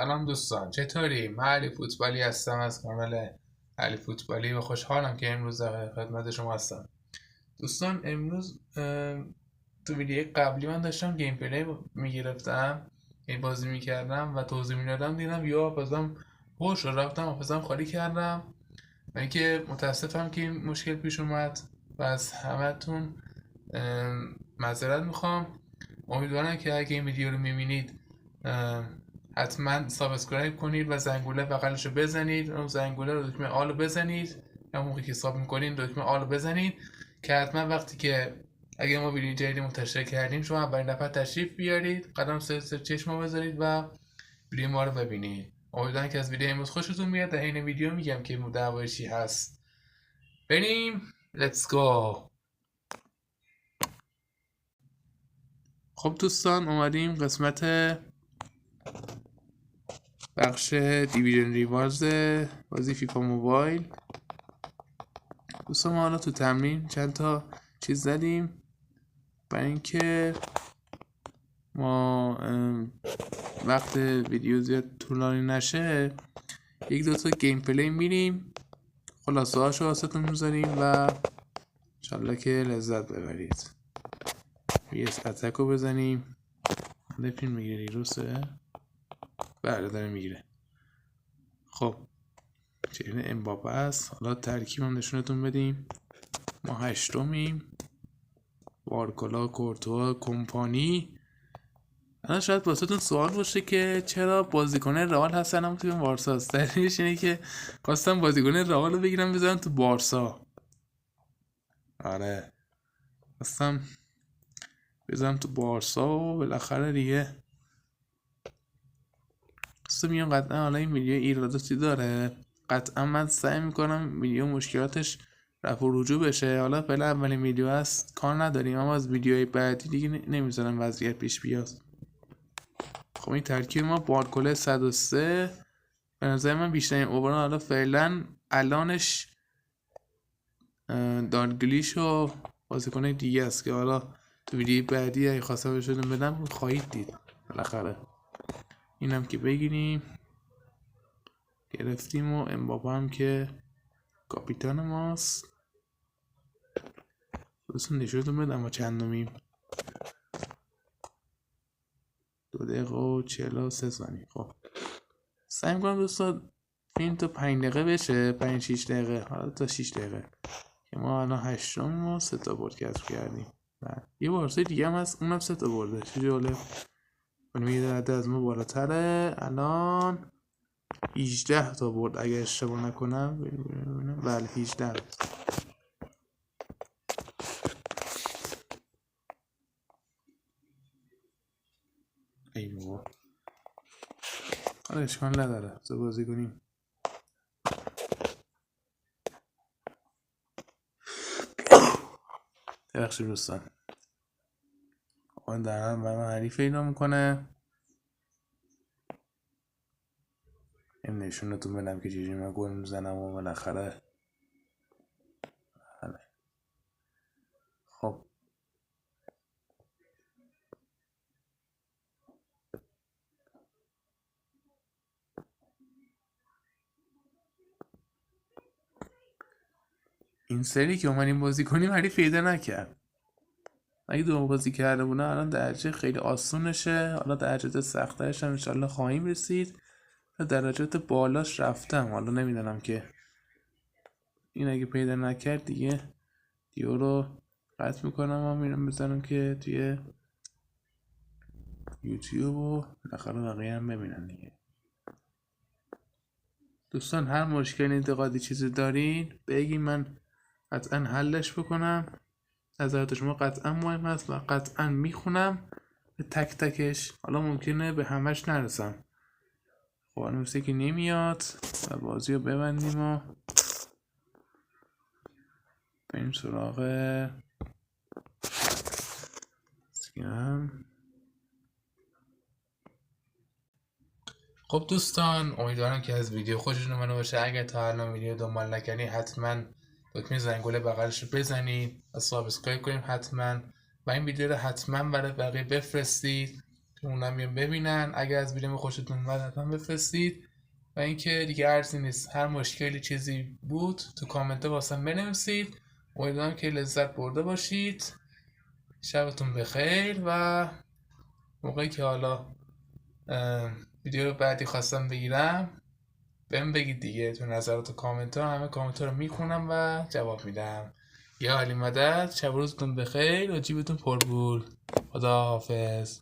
سلام دوستان، چطوری؟ من علی فوتبالی هستم از کانال علی فوتبالی و خوشحالم که امروز در خدمت شما هستم. دوستان امروز تو ویدیو قبلی من داشتم گیم پلی میگرفتم، این بازی میکردم و توضیح میدادم، دیدم یا حافظم پر شد، رفتم حافظم خالی کردم و اینکه متاسفم که این مشکل پیش اومد و از همتون معذرت میخوام. امیدوارم که اگه این ویدیو رو میبینید حتما سابسکرایب کنید و زنگوله بغلش رو بزنید. اون زنگوله رو دکمه آل رو بزنید، یا موقعی که حساب میکنید دکمه آل رو بزنید که حتما وقتی که اگه ما ویدیو جدیدی منتشر کردیم شما اولین دفعه تشریف بیارید، قدم سر چشم رو بذارید و ویدیو ما رو ببینید. امیدوارم که از ویدیو امروز خوشتون بیاد. در این ویدیو میگم که دعوای چی هست. بریم، let's go. خب دوستان، اومدیم قسمت بخش دیویژن ریوارز بازی فیفا موبایل. دوستان ما حالا تو تمرین چند تا چیز زدیم برای اینکه ما وقت ویدیو زیاد طولانی نشه، یک دو تا گیم پلی میریم، خلاصه هاشو واسهتون میذاریم و انشالله که لذت ببرید. PS اتک رو بزنیم. فیلم میگیره ریروسه؟ بله داره میگیره. خب چهره امباپه است. حالا ترکیب هم نشونتون بدیم. ما هشتمیم، بارکولا، کورتوا، کمپانی. الان شاید واسهتون سوال باشه که چرا بازیکن رئال هستن هم توی بارسا است. دلیلش اینه که خواستم بازیکن رئال رو بگیرم بذارم تو بارسا. آره خواستم بذارم تو بارسا و بالاخره دیگه میگم قطعا حالا این ویدیو ایراداتی داره، قطعا من سعی میکنم ویدیو مشکلاتش رفع و رجوع بشه. حالا فعلا اولین ویدیو هست، کار نداریم، اما از ویدیوهای بعدی دیگه نمیذارم وضعیت پیش بیاد. خب این ترکیب ما بارکولا 103 به نظر من بیشترین اووران حالا فعلا الانش دالگلیش و بازیکن دیگه است که حالا تو ویدیو بعدی اگه خواستم بهشون بدم خواهید دید. بالاخره اینم که بگیریم، گرفتیم و امباپه هم که کاپیتان ماست. دوستان نشونتون بدم ما چندمیم. 2 دقیقه و 43 ثانیه. خب سعی میکنم دوستان فیلم تا 5 دقیقه بشه، 5-6 دقیقه، حالا تا 6 دقیقه که ما الان 8م و 3 تا برد کسب کردیم. یه بارسای دیگه هم هست اونم 3 تا برده. چه جالب. اون یه درجه از ما بالاتره، الان 18 تا برد اگه اشتباه نکنم. بله 18. ای بابا حالا اشکال نداره، بذار بازی کنیم. ببخشید دوستان، آن در هم من حریف اینا میکنه. این نشونتون بدم که چجوری من گل میزنم و بالاخره. خب این سری که اومدیم بازی کنیم حریف پیدا نکرد. اگه دو بازی کرده بودن الان درجه خیلی آسونشه. حالا درجات سختش هم انشالله خواهیم رسید. درجات بالاش رفتم، حالا نمیدونم که این اگه پیدا نکرد دیگه دیو رو قطع میکنم و میرم بزنم که توی یوتیوب و بالاخره بقیه هم ببینن دیگه. دوستان هر مشکل انتقادی چیزی دارین بگین، من قطعا حلش بکنم. نظرات شما قطعا مهم هست و قطعا میخونم به تک تکش. حالا ممکنه به همش نرسم. خب مثل که نمیاد و بازی رو ببندیم و بریم سراغ سکیم. خب دوستان امیدوارم که از ویدیو خوشتون اومده باشه. اگر تا الان ویدیو دنبال نکردین حتما دکمه زنگوله بغلش رو بزنید و سابسکرایب کنید حتما، و این ویدیو رو حتما برای بقیه بفرستید که اونم بیان ببینن. اگر از ویدیو خوشتون اومد حتما بفرستید و اینکه دیگه ارزی نیست، هر مشکلی چیزی بود تو کامنت واسم بنویسید. امیدوارم که لذت برده باشید. شبتون بخیر و موقعی که حالا ویدیو بعدی خواستم بگیرم بهم بگید دیگه، تو نظرات و کامنت ها همه کامنت ها رو میخونم و جواب میدم. یا علی مدد. شب روزتون بخیر و جیبتون پرپول. خدا حافظ.